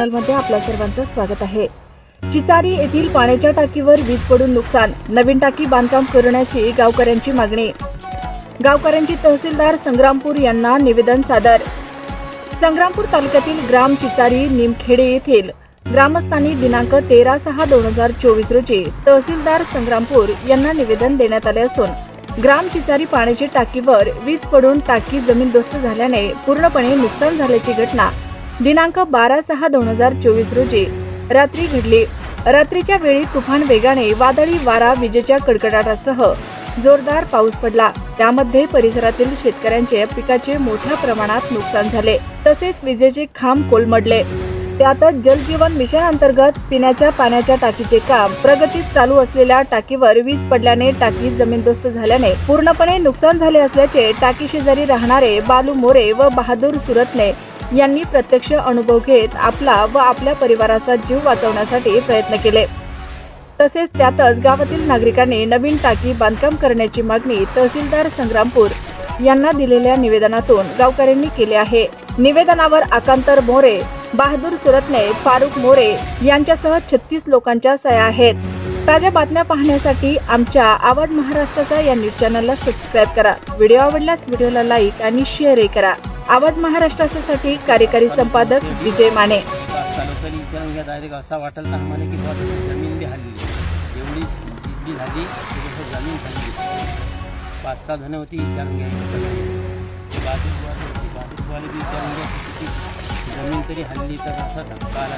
चॅनलमध्ये आपल्या सर्वांचं स्वागत आहे। चिचारी येथील पाण्याच्या टाकीवर वीज पडून नुकसान, नवीन टाकी बांधकाम करण्याची गावकऱ्यांची मागणी। गावकऱ्यांची तहसीलदार संग्रामपूर यांना निवेदन सादर। संग्रामपूर तालुक्यातील ग्राम चिचारी निमखेडे येथील ग्रामस्थांनी दिनांक 13/6/2024 रोजी तहसीलदार संग्रामपूर यांना निवेदन देण्यात आले असून ग्राम चिचारी पाण्याची टाकीवर वीज पडून टाकी जमीनदोस्त झाल्याने पूर्णपणे नुकसान झाल्याची घटना दिनांक 12/6/2024 रोजी रात्री घडली। रात्रीच्या वेळी तुफान वेगाने वादळी वारा, विजेच्या कडकडाटासह जोरदार पाऊस पडला। त्यामध्ये परिसरातील शेतकऱ्यांचे पिकाचे मोठ्या प्रमाणात नुकसान झाले, तसेच विजेचे खांब कोलमडले। त्यातच जल जीवन मिशन अंतर्गत पिण्याच्या पाण्याच्या टाकीचे काम प्रगतीत चालू असलेल्या टाकीवर वीज पडल्याने टाकी जमीनदोस्त झाल्याने पूर्णपणे नुकसान झाले असल्याचे टाकी शेजारी राहणारे बालू मोरे व बहादूर सुरतने यांनी प्रत्यक्ष अनुभव घेत आपला व आपल्या परिवाराचा जीव वाचवण्यासाठी प्रयत्न केले। तसेच त्यातच गावातील नागरिकांनी नवीन टाकी बांधकाम करण्याची मागणी तहसीलदार संग्रामपूर यांना दिलेल्या निवेदनातून गावकऱ्यांनी केली आहे। निवेदनावर आकांतर मोरे, बहादूर सुरतने, फारुख मोरे यांच्यासह 36 लोकांच्या सह्या आहेत। ताज्या बातम्या पाहण्यासाठी आमच्या आवाज महाराष्ट्राचा या न्यूज चॅनलला सबस्क्राईब करा। व्हिडिओ आवडल्यास व्हिडिओला लाईक आणि शेअरही करा। आवाज महाराष्ट्रासाठी कार्यकारी संपादक विजय माने। डायरेक्ट असा वाटलं ना आम्हाला की जमीन बी हल्ली, एवढी बी झाली, जमीन हल्ली। 5-6 जण होती, विचारून घ्यायची बाजूवाले बी विचारून घ्यायची, जमीन तरी हल्ली तर असा धक्का आला।